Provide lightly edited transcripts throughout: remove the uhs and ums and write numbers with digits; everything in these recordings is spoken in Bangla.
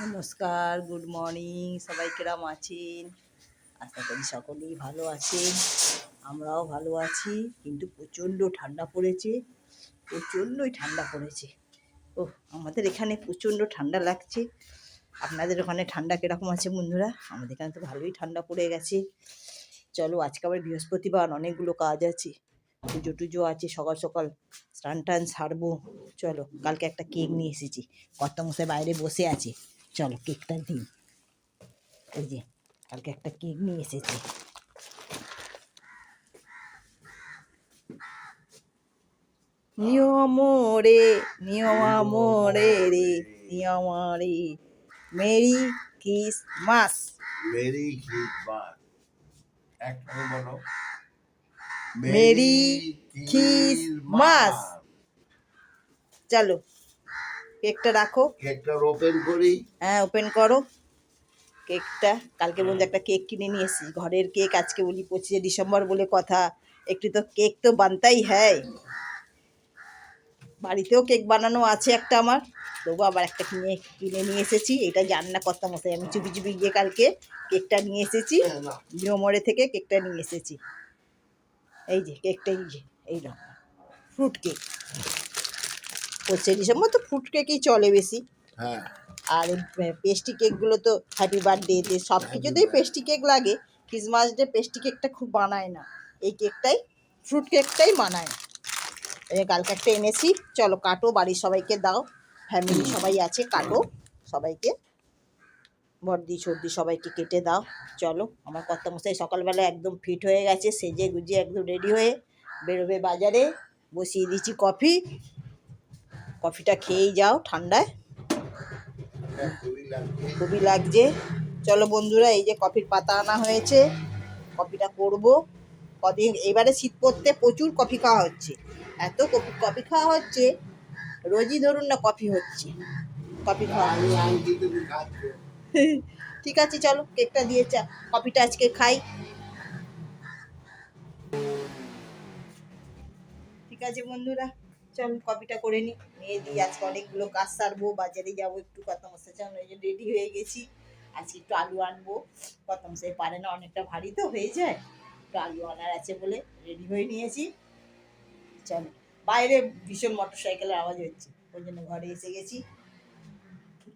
নমস্কার, গুড মর্নিং। সবাই কিরম আছেন? আশা করি সকলেই ভালো আছেন। আমরাও ভালো আছি, কিন্তু প্রচণ্ড ঠান্ডা পড়েছে, প্রচণ্ডই ঠান্ডা পড়েছে। ও, আমাদের এখানে প্রচণ্ড ঠান্ডা লাগছে। আপনাদের ওখানে ঠান্ডা কীরকম আছে বন্ধুরা? আমাদের এখানে তো ভালোই ঠান্ডা পড়ে গেছে। চলো, আজকে আবার বৃহস্পতিবার, অনেকগুলো কাজ আছে, পুজো টুজো আছে, সকাল সকাল স্নান টান সারবো। চলো, কালকে একটা কেক নিয়ে এসেছি, কর্তামশাই বাইরে বসে আছে, চলো কেকটা দিই। এই যে কালকে একটা কেক নিয়ে এসেছি। নিয়মরে নিয়মরে রে নিয়মরে মেরি ক্রিসমাস। Merry Christmas. একসাথে বলো, মেরি ক্রিসমাস। চলো, কেকটা রাখো। কেকটা ওপেন করি। হ্যাঁ, ওপেন করো কেকটা। কালকে বলতে একটা কেক কিনে নিয়ে এসেছি, ঘরের কেক। আজকে বলি 25শে ডিসেম্বর বলে কথা, একটু তো কেক তো বানতেই হ্যায়। বাড়িতেও কেক বানানো আছে একটা আমার, তবু আবার একটা কিনে নিয়ে এসেছি। এটা জান না কর্তামশাই, আমি চুপি চুপি গিয়ে কালকে কেকটা নিয়ে এসেছি। নিয়মরে থেকে কেকটা নিয়ে এসেছি। এই যে কেকটা, এই যে এই রকম ফ্রুট কেক। 25শে ডিসেম্বর তো ফ্রুট কেকই চলে বেশি। হ্যাঁ, আর পেস্ট্রি কেকগুলো তো হ্যাপি বার্থডে সব কিছুতেই পেস্ট্রি কেক লাগে। ক্রিসমাস ডে পেস্ট্রি কেকটা খুব বানায় না, এই কেকটাই, ফ্রুট কেকটাই বানায়। এই কালকে একটা এনেছি। চলো কাটো, বাড়ির সবাইকে দাও, ফ্যামিলি সবাই আছে, কাটো সবাইকে, বর্দি সর্দি সবাইকে কেটে দাও। চলো, আমার কর্তামশাই সকালবেলা একদম ফিট হয়ে গেছে, সেজে গুজে একদম রেডি হয়ে বেরোবে বাজারে। বসিয়ে দিচ্ছি কফি, কফিটা খেয়েই যাও, ঠান্ডায় খুবই লাগছে। চলো বন্ধুরা, এই যে কফির পাতা আনা হয়েছে, কফিটা করব। কদিন এবারে শীত পড়তে প্রচুর কফি খাওয়া হচ্ছে, এত কফি খাওয়া হচ্ছে, রোজই ধরুন না কফি হচ্ছে, কফি খাওয়া ঠিক আছে। চলো কেকটা দিয়ে কফিটা আজকে খাই। ঠিক আছে বন্ধুরা, চল কফিটা করে নিয়ে দিই। আজকে অনেকগুলো কাজ সারবো, বাজারে যাবো একটু, কর্তামশাই চল এই যে রেডি হয়ে গেছি। আজকে একটু আলু আনবো, কর্তামশাই পারে না, অনেকটা ভারী তো হয়ে যায়, একটু আলু আনার আছে বলে রেডি হয়ে নিয়েছি। চল, বাইরে ভীষণ মোটর সাইকেলের আওয়াজ হচ্ছে, ওই জন্য ঘরে এসে গেছি।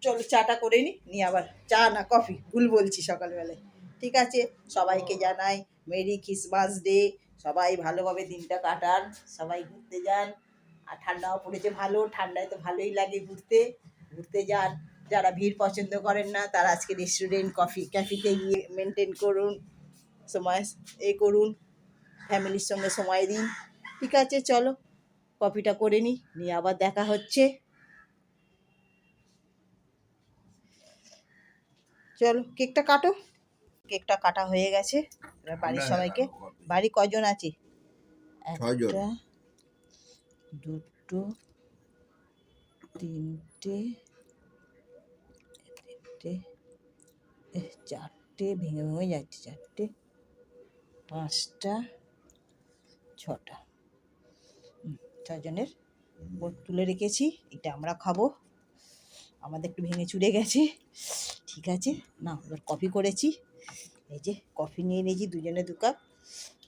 চলো চাটা করে নিয়ে আবার চা না কফি ভুল বলছি সকালবেলায়। ঠিক আছে, সবাইকে জানাই মেরি ক্রিসমাস ডে। সবাই ভালোভাবে দিনটা কাটান, সবাই ঘুরতে যান। আর ঠান্ডাও পড়েছে ভালো, ঠান্ডায় তো ভালোই লাগে ঘুরতে, ঘুরতে যান। যারা ভিড় পছন্দ করেন না, তারা আজকে রেস্টুরেন্ট ক্যাফেতে গিয়ে মেনটেন করুন, সময় করুন, ফ্যামিলির সঙ্গে সময় দিন। ঠিক আছে, চলো কফিটা করে নিয়ে আবার দেখা হচ্ছে। চলো কেকটা কাটো। কেকটা কাটা হয়ে গেছে, এবার বাড়ির সবাইকে। বাড়ি কজন আছে? একটা, দুটো, তিনটে, চারটে, ভেঙে ভেঙে যাচ্ছে, চারটে, পাঁচটা, ছটা, ছজনের তুলে রেখেছি। এটা আমরা খাবো, আমাদের একটু ভেঙে চুরে গেছে। ঠিক আছে না, এবার কফি করেছি, এই যে কফি নিয়ে নিয়েছি, দুজনে 2 কাপ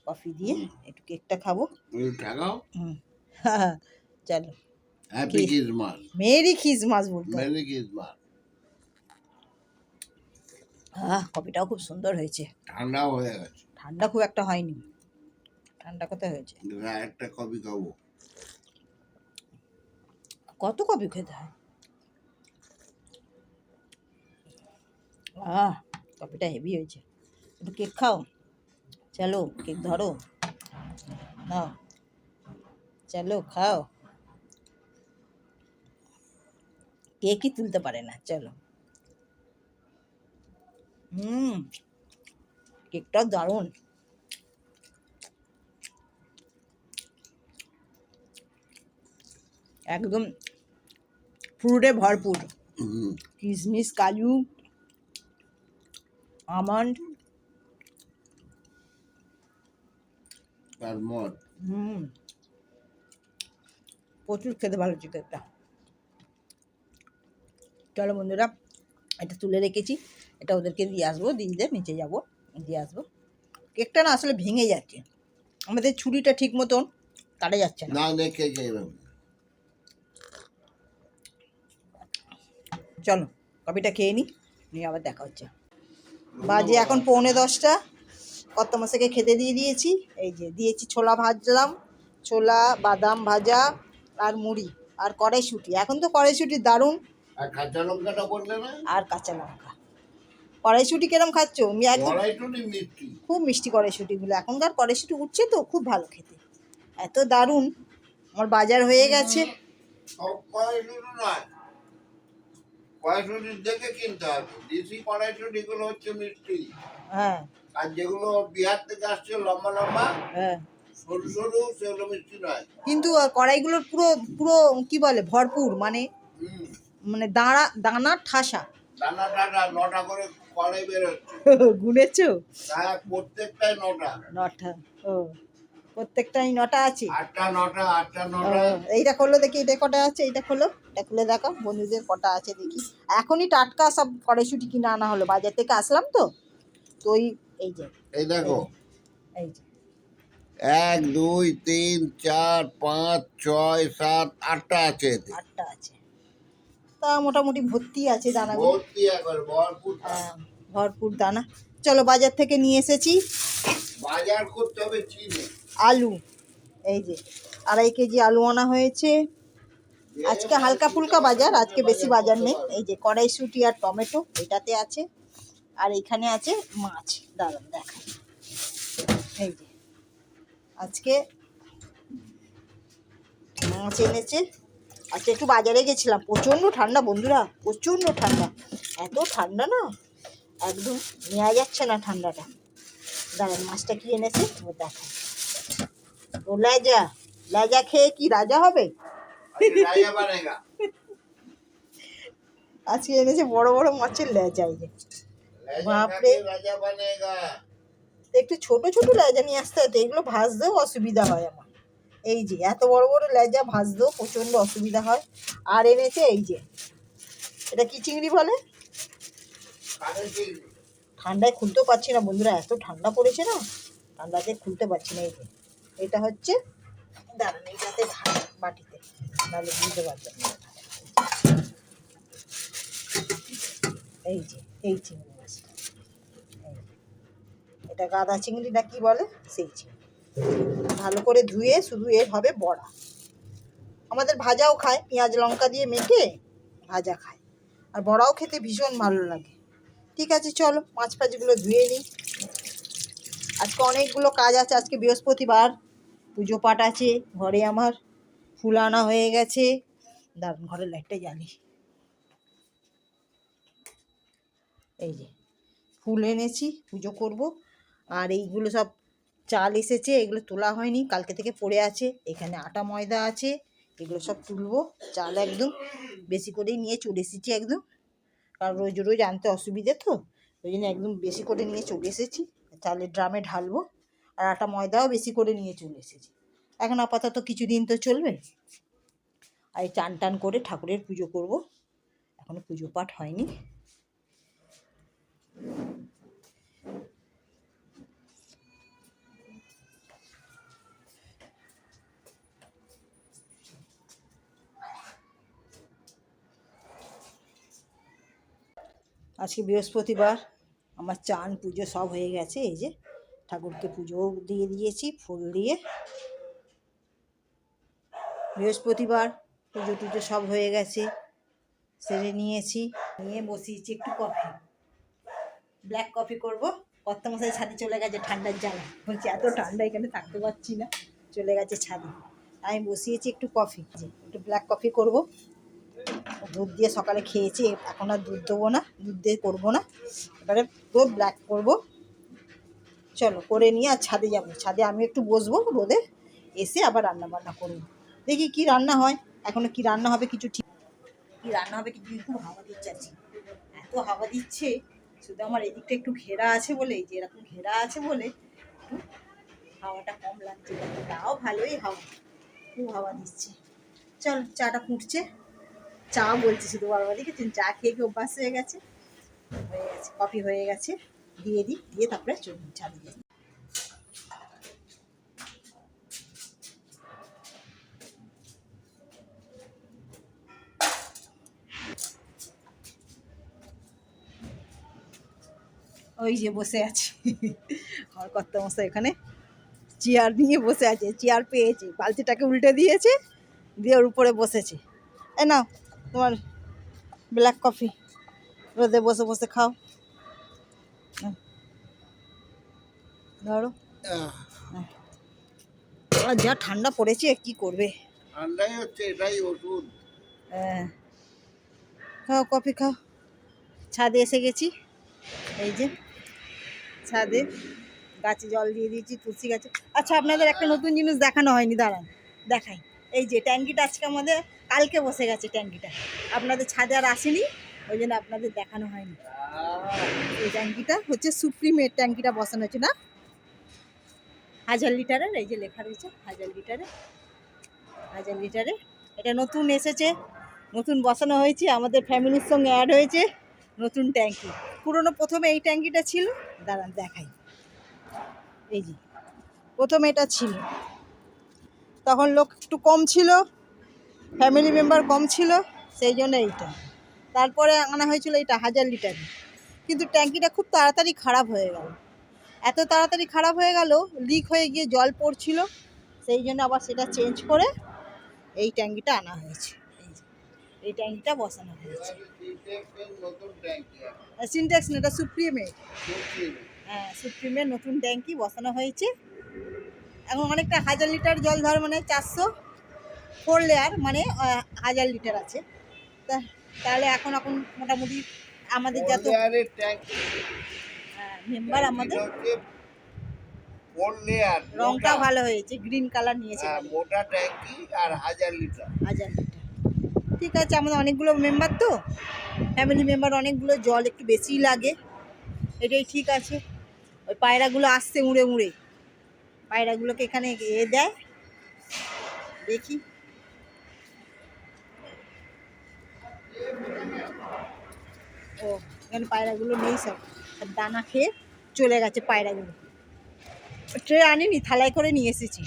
কফি দিয়ে একটু কেকটা খাবো। চলো, হ্যাপি ক্রিসমাস, মেরি ক্রিসমাস বলতে, মেরি ক্রিসমাস। কফিটাও খুব সুন্দর হয়েছে, ঠান্ডাও হয়ে গেছে। ঠান্ডা খুব একটা হয়নি, ঠান্ডা কোথায় হয়েছে? একটা কফি খাবো। কত কফি খেতে হয়? কফিটা হেভি হয়েছে। একটু কেক খাও, চলো কেক ধরো, নাও, চলো খাও। কেকই তুলতে পারে না, চলো। কেকটা দারুণ, একদম ফ্রুটে ভরপুর, কিশমিশ, কাজু, আমন্ড, প্রচুর খেতে ভালো হচ্ছে কেকটা। চলো বন্ধুরা, এটা তুলে রেখেছি, এটা ওদেরকে দিয়ে আসবো, দিদিদের নিচে যাবো দিয়ে আসবো। কেকটা না আসলে ভেঙে যাচ্ছে, আমাদের ছুরিটা ঠিক মতন কাটা যাচ্ছে না। না দেখে যাবেন। চলো কফিটা খেয়ে নিই, নিয়ে আবার দেখা হচ্ছে। বাজে এখন 9:45। কর্তামশাইকে খেতে দিয়ে দিয়েছি, এই যে দিয়েছি ছোলা ভাজলাম, ছোলা বাদাম ভাজা আর মুড়ি আর কড়াইশুঁটি। এখন তো কড়াইশুঁটি দারুণ। আর কাঁচা লঙ্কাটা বললে না? আর কাঁচা লঙ্কা। কড়াইশুঁটি কিরম খাচ্ছ? আমি একদম কড়াইশুঁটি মিষ্টি। খুব মিষ্টি কড়াইশুঁটিগুলো, এখনকার কড়াইশুঁটি উঠছে তো খুব ভালো খেতে, এত দারুণ। আমার বাজার হয়ে গেছে। সব কড়াইশুঁটি নয়, কড়াইশুঁটি দেখে কিনতে হবে। দেশি কড়াইশুঁটিগুলো হচ্ছে মিষ্টি, হ্যাঁ আর যেগুলো বিহার থেকে আসছে লম্বা লম্বা হ্যাঁ, সরু সরু সেগুলো মিষ্টি নয়। কিন্তু কড়াইগুলোর পুরো পুরো কি বলে ভরপুর, মানে হুম, মানে দানা ঠাসা। দানা টানা 9টা করে কড়াই বের হচ্ছে। গুনেছো? হ্যাঁ, প্রত্যেকটাই 9টা। 9টা। ও, প্রত্যেকটাই 9টা আছে। 8টা 9টা 8টা ও, 9টা। এইটা খোলো দেখি, এটা কটা আছে, এইটা খোলো, এটা খুলে দেখো বন্ধুদের কটা আছে দেখি। এখনই টাটকা সব কড়াইশুঁটি কিনে আনা হলো, বাজার থেকে আসলাম তো, তো ওই এই যে এই দেখো, এই যে 1 2 3 4 5 6 7 8টা আছে এতে। 8টা আছে, তা মোটামুটি ভর্তি আছে দানাগুলো। ভর্তি একবার ভরপুর দানা। হ্যাঁ, ভরপুর দানা। চলো বাজার থেকে নিয়ে এসেছি বাজার করতে হবে চিনে। আলু, এই যে 2.5 কেজি আলু আনা হয়েছে। আজকে হালকা ফুলকা বাজার, আজকে বেশি বাজার নেই। এই যে কড়াইশুঁটি আর টমেটো এটাতে আছে, আর এখানে আছে মাছ, দাঁড়ান দেখাই। এই যে আজকে মাছ এনেছে। আজকে একটু বাজারে গেছিলাম, প্রচণ্ড ঠান্ডা বন্ধুরা, প্রচণ্ড ঠান্ডা, এত ঠান্ডা না একদম নেওয়া যাচ্ছে না ঠান্ডাটা। দাঁড়ান মাছটা কি এনেছে ও দেখাই। ও লেজা, লেজা খেয়ে কি রাজা হবে? রাজা বানেগা। আজকে এনেছে বড় বড় মাছের লেজা, এই যে বাপরে। রাজা বানেগা। একটু ছোট ছোট লেজা নিয়ে আসতে হতো, এগুলো ভাজতেও অসুবিধা হয় আমার। এই যে এত বড় বড় লেজা ভাজতেও প্রচণ্ড অসুবিধা হয়। আর এনেছে এই যে, এটা কি চিংড়ি বলে? কানের চিংড়ি। ঠান্ডায় খুলতেও পারছি না বন্ধুরা, এত ঠান্ডা পড়েছে না, ঠান্ডাতে খুলতে পারছি না। এই যে এটা হচ্ছে, দাঁড়ান এইটাতে বাটিতে, নাহলে বুঝতে পারবেন না। এই যে এই চিংড়ি মাছটা, এই, এটা গাদা চিংড়ি না কি বলে সেই চিংড়ি, ভালো করে ধুয়ে শুধু এর হবে বড়া। আমাদের ভাজাও খায়, পেঁয়াজ লঙ্কা দিয়ে মেখে ভাজা খায়, আর বড়াও খেতে ভীষণ ভালো লাগে। ঠিক আছে চলো মাছ ফাছগুলো ধুয়ে নিই। আজকে অনেকগুলো কাজ আছে, আজকে বৃহস্পতিবার, পুজো পাঠ আছে ঘরে আমার, ফুল আনা হয়ে গেছে। দাঁড়ান ঘরের লাইটটা জ্বালি। এই যে ফুল এনেছি, পুজো করব। আর এইগুলো সব চাল এসেছে, এগুলো তোলা হয়নি, কালকে থেকে পড়ে আছে। এখানে আটা ময়দা আছে, এগুলো সব তুলবো। চাল একদম বেশি করেই নিয়ে চলে এসেছি একদম, কারণ রোজ রোজ আনতে অসুবিধে তো, ওই জন্য একদম বেশি করে নিয়ে চলে এসেছি। চালের ড্রামে ঢালবো, আর আটা ময়দাও বেশি করে নিয়ে চলে এসেছি। এখন আপাতত কিছুদিন তো চলবে। আর এই চান টান করে ঠাকুরের পুজো করব, এখনো পুজো পাঠ হয়নি। আজকে বৃহস্পতিবার, আমার চান পুজো সব হয়ে গেছে। এই যে ঠাকুরকে পুজোও দিয়ে দিয়েছি ফুল দিয়ে। বৃহস্পতিবার পুজো টুজো সব হয়ে গেছে, সেরে নিয়েছি, নিয়ে বসিয়েছি একটু কফি, ব্ল্যাক কফি করব। কর্তামশাই ছাদে চলে গেছে ঠান্ডার জ্বালা, বলছি এত ঠান্ডা এখানে থাকতে পারছি না, চলে গেছে ছাদে। আমি বসিয়েছি একটু কফি, একটু ব্ল্যাক কফি করব। দুধ দিয়ে সকালে খেয়েছি, এখন আর দুধ দেবো না, দুধ দিয়ে করবো না, এবারে তো ব্ল্যাক করব। চলো করে নিয়ে আর ছাদে যাবো, ছাদে আমি একটু বসবো রোদে, এসে আবার রান্না বান্না করবো। দেখি কি রান্না হয়, এখনো কি রান্না হবে কিছু ঠিক, কি রান্না হবে কিছু। খুব হাওয়া দিচ্ছে আজকে, এত হাওয়া দিচ্ছে, শুধু আমার এদিকটা একটু ঘেরা আছে বলে, এই যে এরকম ঘেরা আছে বলে একটু হাওয়াটা কম লাগছে, তাও ভালোই হাওয়া, খুব হাওয়া দিচ্ছে। চল চাটা ফুটছে, চা বলছি শুধু বারবার, দেখেছেন চা খেয়ে কি অভ্যাস হয়ে গেছে। হয়ে গেছে, কফি হয়ে গেছে, দিয়ে দিই, দিয়ে তারপরে চলুন ছাদে যাই। ওই যে বসে আছি আমার কর্তামশাই এখানে চেয়ার নিয়ে বসে আছে, চেয়ার পেয়েছে, বালতিটাকে উল্টে দিয়েছে, দিয়ে ওর উপরে বসেছে। এ নাও তোমার ব্ল্যাক কফি, রোদে বসে বসে খাও। নাও, ধরো। আর যা ঠান্ডা পড়েছে কি করবে। ঠান্ডাই হচ্ছে, এটাই ওষুধ। হ্যাঁ, খাও কফি খাও। ছাদে এসে গেছি, এই যে ছাদে গাছে জল দিয়ে দিয়েছি, তুলসী গাছে। আচ্ছা, আপনাদের একটা নতুন জিনিস দেখানো হয়নি, দাঁড়ান দেখাই। এই যে ট্যাঙ্কিটা আজকে আমাদের কালকে বসে গেছে, ট্যাঙ্কিটা আপনাদের ছাদে আর আসেনি, ওই জন্য আপনাদের দেখানো হয়নি। এই ট্যাঙ্কিটা হচ্ছে সুপ্রিমের ট্যাঙ্কিটা বসানো হচ্ছে না, 1000 লিটারের, এই যে লেখা রয়েছে 1000 লিটারের, 1000 লিটারের। এটা নতুন এসেছে, নতুন বসানো হয়েছে, আমাদের ফ্যামিলির সঙ্গে অ্যাড হয়েছে নতুন ট্যাঙ্কি। পুরনো প্রথমে এই ট্যাঙ্কিটা ছিল, দাঁড়ান দেখাই। এই যে প্রথমে এটা ছিল, তখন লোক একটু কম ছিল, ফ্যামিলি মেম্বার কম ছিল, সেই জন্য এইটা। তারপরে আনা হয়েছিল এটা 1000 লিটার, কিন্তু ট্যাঙ্কিটা খুব তাড়াতাড়ি খারাপ হয়ে গেল। এত তাড়াতাড়ি খারাপ হয়ে গেল, লিক হয়ে গিয়ে জল পড়ছিল, সেই জন্য আবার সেটা চেঞ্জ করে এই ট্যাঙ্কিটা আনা হয়েছে। এই ট্যাঙ্কিটা বসানো হয়েছে। নতুন ট্যাঙ্কি, সিনটেক্স না, এটা সুপ্রিমের। হ্যাঁ, সুপ্রিমের নতুন ট্যাঙ্কি বসানো হয়েছে। এখন অনেকটা 1000 লিটার জল ধর, মানে 404 লেয়ার, মানে 1000 লিটার আছে। তাহলে এখন মোটামুটি আমাদের যত মেম্বার, আমাদের রংটা ভালো হয়েছে, গ্রিন কালার নিয়েছে, মোটা ট্যাঙ্কি আর 1000 লিটার। 1000 লিটার, ঠিক আছে। আমাদের অনেকগুলো মেম্বার তো, ফ্যামিলি মেম্বার অনেকগুলো, জল একটু বেশিই লাগে, এটাই ঠিক আছে। ওই পায়রাগুলো আসছে উড়ে উড়ে, পায়রাগুলোকে এখানে দেয়, দেখি। ও, এখানে পায়রাগুলো নেই, সব দানা খেয়ে চলে গেছে পায়রাগুলো। ট্রে আনিনি, থালায় করে নিয়ে এসেছি।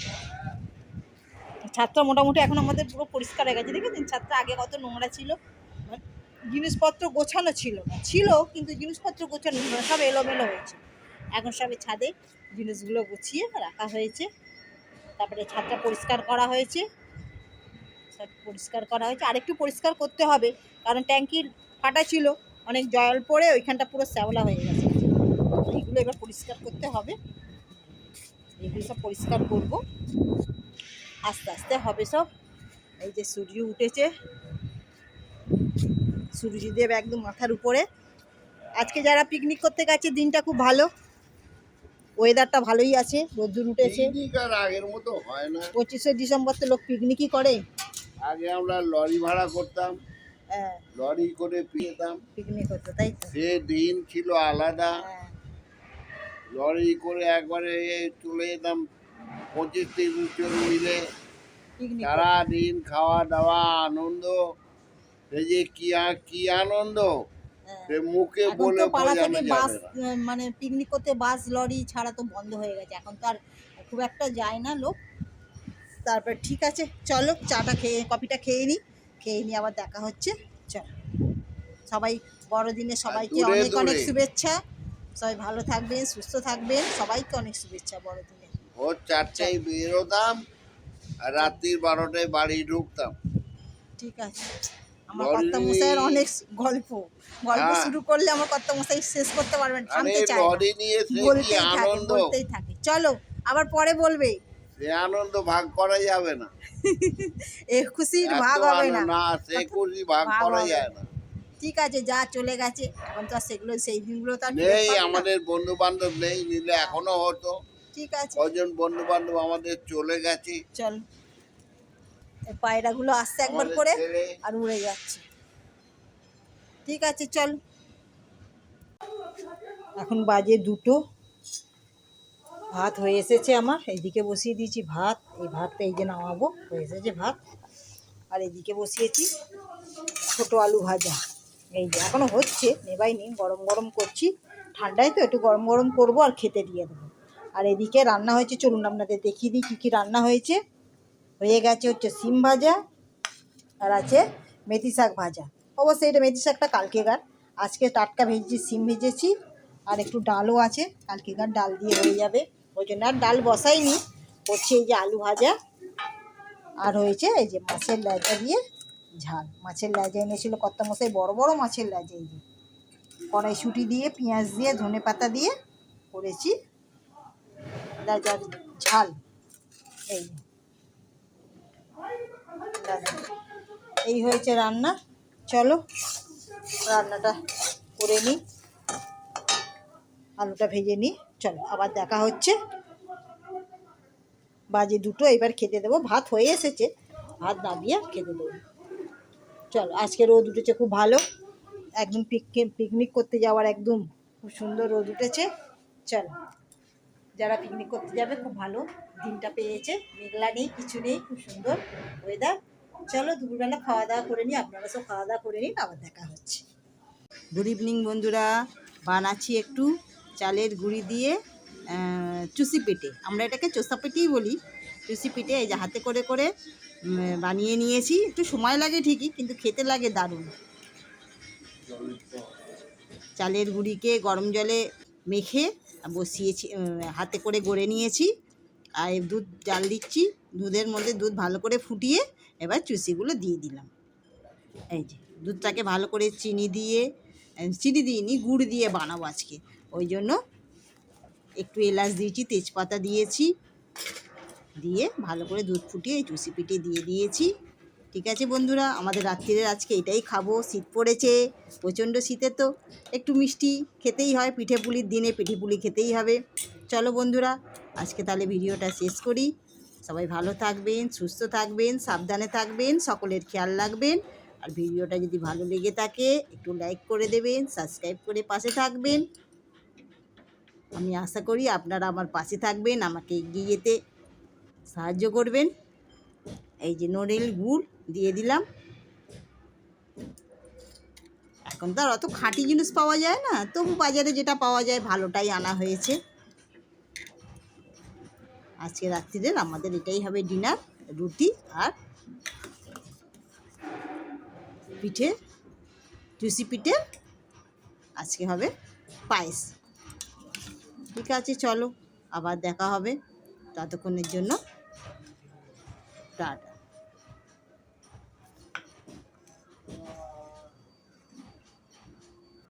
ছাদটা মোটামুটি এখন আমাদের পুরো পরিষ্কার হয়ে গেছে, দেখেছেন ছাদটা আগে কত নোংরা ছিল, জিনিসপত্র গোছানো ছিল না, ছিল কিন্তু জিনিসপত্র গোছানো ছিল না, সব এলোমেলো হয়েছে। এখন সবে ছাদে জিনিসগুলো গুছিয়ে রাখা হয়েছে, তারপরে ছাদটা পরিষ্কার করা হয়েছে, সব পরিষ্কার করা হয়েছে। আরেকটু পরিষ্কার করতে হবে, কারণ ট্যাঙ্কির ফাটা ছিল, অনেক জল পড়ে ওইখানটা পুরো শ্যাওলা হয়ে গেছে। এইগুলো এবার পরিষ্কার করতে হবে, এগুলো সব পরিষ্কার করব, আস্তে আস্তে হবে সব। এই যে সূর্য উঠেছে, সূর্যদেব একদম মাথার উপরে। আজকে যারা পিকনিক করতে গেছে, দিনটা খুব ভালো, ওয়েদারটা ভালোই আছে, রোদ্দুর উঠেছে। আগের মতো হয় না। 25শে ডিসেম্বর তো লোক পিকনিকই করে। আগে আমরা লরি ভাড়া করতাম, হ্যাঁ, লরি করে পেতাম, পিকনিক হতো, তাই তো। সে দিন ছিল আলাদা। হ্যাঁ, লরি করে একবারে চলে যেতাম 25-30 জন মিলে, পিকনিক সারা দিন খাওয়া দাওয়া আনন্দ, এই যে কি আনন্দ, সে মুখে এখন বলে তো পাড়া বোঝানো থেকে বাস, যাবে না। মানে পিকনিক করতে বাস লরি ছাড়া তো বন্ধ হয়ে গেছে, এখন তো আর খুব একটা যায় না লোক। তারপর ঠিক আছে, চলো চাটা খেয়ে, কফিটা খেয়ে নিই, আবার দেখা হচ্ছে। চল, সবাই বড়দিনে সবাইকে দূরে অনেক অনেক দূরে। শুভেচ্ছা, সবাই ভালো থাকবেন, সুস্থ থাকবেন, সবাইকে অনেক শুভেচ্ছা বড়দিনে। ভোর 4টায় বেরোতাম আর রাত্রির 12টায় বাড়ি ঢুকতাম। ঠিক আছে, আমার লরি কর্তামশাইয়ের অনেক গল্প হ্যাঁ। শুরু করলে আমার কর্তামশাই শেষ করতে পারবেন, আরে থামতে চায় না, লরি নিয়ে সে কি বলতেই থাকে আনন্দ, বলতেই থাকে। চলো, আবার পরে বলবে। সে আনন্দ ভাগ করা যাবে না, এ খুশির এত ভাগ হবে না, না, সে খুশি ভাগ ভাগ করা হবে যায় না। না। ঠিক আছে, যা চলে গেছে, এখন তো আর সেগুলো, সেই দিনগুলো তো আর ফেরত নেই, পাবে না। আমাদের বন্ধু বান্ধব নেই, নিলে এখনো হতো। ঠিক আছে, কজন বন্ধু বান্ধব আমাদের চলে গেছে, চল। এই পায়রাগুলো আসছে একবার আমাদের করে ছেড়ে। আর উড়ে যাচ্ছে। ঠিক আছে, চল। এখন বাজে 2টো, ভাত হয়ে এসেছে আমার, এইদিকে বসিয়ে দিয়েছি ভাত, এই ভাতটা এই যে নামাবো, হয়ে এসেছে ভাত। আর এদিকে বসিয়েছি ছোটো আলু ভাজা, এই যে এখনো হচ্ছে, নেবাইনি, গরম গরম করছি, ঠান্ডায় তো একটু গরম গরম করবো আর খেতে দিয়ে দেবো। আর এদিকে রান্না হয়েছে, চলুন আপনাদের দেখিয়ে দিই কী কী রান্না হয়েছে। হয়ে গেছে হচ্ছে সিম ভাজা, আর আছে মেথি শাক ভাজা। অবশ্যই এটা মেথি শাকটা কালকেকার, আজকে টাটকা ভেজেছি, সিম ভেজেছি, আর একটু ডালও আছে, কালকেকার ডাল দিয়ে হয়ে যাবে, ওই জন্য আর ডাল বসাইনি। করছি এই যে আলু ভাজা, আর হয়েছে এই যে মাছের লেজা দিয়ে ঝাল। মাছের লেজা এনেছিল কর্তামশাই, বড় বড় মাছের লেজা, এই যে কড়াইশুঁটি দিয়ে পেঁয়াজ দিয়ে ধনে পাতা দিয়ে করেছি লেজার ঝাল। এই এই হয়েছে রান্না। চলো রান্নাটা করে নিই, আলুটা ভেজে নিই। চলো আবার দেখা হচ্ছে। বাজে 2টো, এবার খেতে দেবো। ভাত হয়ে এসেছে, ভাত নামিয়ে খেতে দেবো। চলো, আজকে রোদ উঠেছে খুব ভালো, একদম পিকনিক করতে যাওয়ার একদম খুব সুন্দর রোদ উঠেছে। চলো, যারা পিকনিক করতে যাবে খুব ভালো দিনটা পেয়েছে, মেঘলা নেই, কিছু নেই, খুব সুন্দর ওয়েদার। চলো দুপুরবেলা খাওয়া দাওয়া করে নিই, আপনারা সব খাওয়া দাওয়া করে নিন, আবার দেখা হচ্ছে। গুড ইভিনিং বন্ধুরা, বানাচ্ছি একটু চালের গুঁড়ি দিয়ে চুষি পিঠে, আমরা এটাকে চোষা পিঠেই বলি। চুষি পিঠে এই যে হাতে করে করে বানিয়ে নিয়েছি, একটু সময় লাগে ঠিকই, কিন্তু খেতে লাগে দারুণ। চালের গুঁড়িকে গরম জলে মেখে বসিয়েছি, হাতে করে গড়ে নিয়েছি, আর দুধ জাল দিচ্ছি, দুধের মধ্যে দুধ ভালো করে ফুটিয়ে এবার চুষিগুলো দিয়ে দিলাম। এই যে দুধটাকে ভালো করে চিনি দিইনি, গুড় দিয়ে বানাবো আজকে, ওই জন্য একটু এলাচ দিয়েছি, তেজপাতা দিয়েছি, দিয়ে ভালো করে দুধ ফুটিয়ে এই চুষি পিঠে দিয়ে দিয়েছি। ঠিক আছে বন্ধুরা, আমাদের রাত্রিরে আজকে এটাই খাবো। শীত পড়েছে প্রচণ্ড, শীতে তো একটু মিষ্টি খেতেই হয়, পিঠে পুলির দিনে পিঠে পুলি খেতেই হবে। চলো বন্ধুরা, আজকে তাহলে ভিডিওটা শেষ করি। সবাই ভালো থাকবেন, সুস্থ থাকবেন, সাবধানে থাকবেন, সকলের খেয়াল রাখবেন। আর ভিডিওটা যদি ভালো লেগে থাকে একটু লাইক করে দেবেন, সাবস্ক্রাইব করে পাশে থাকবেন। আমি আশা করি আপনারা আমার পাশে থাকবেন, আমাকে এগিয়ে যেতে সাহায্য করবেন। এই যে নড়েল গুড় দিয়ে দিলাম। এখন তো আর অত খাঁটি জিনিস পাওয়া যায় না, তবু বাজারে যেটা পাওয়া যায় ভালোটাই আনা হয়েছে। আজকে রাত্রিরে আমাদের এটাই হবে ডিনার, রুটি আর পিঠে, চুষি পিঠে, আজকে হবে পায়েস। ঠিক আছে, চলো আবার দেখা হবে, ততক্ষণের জন্য টাটা।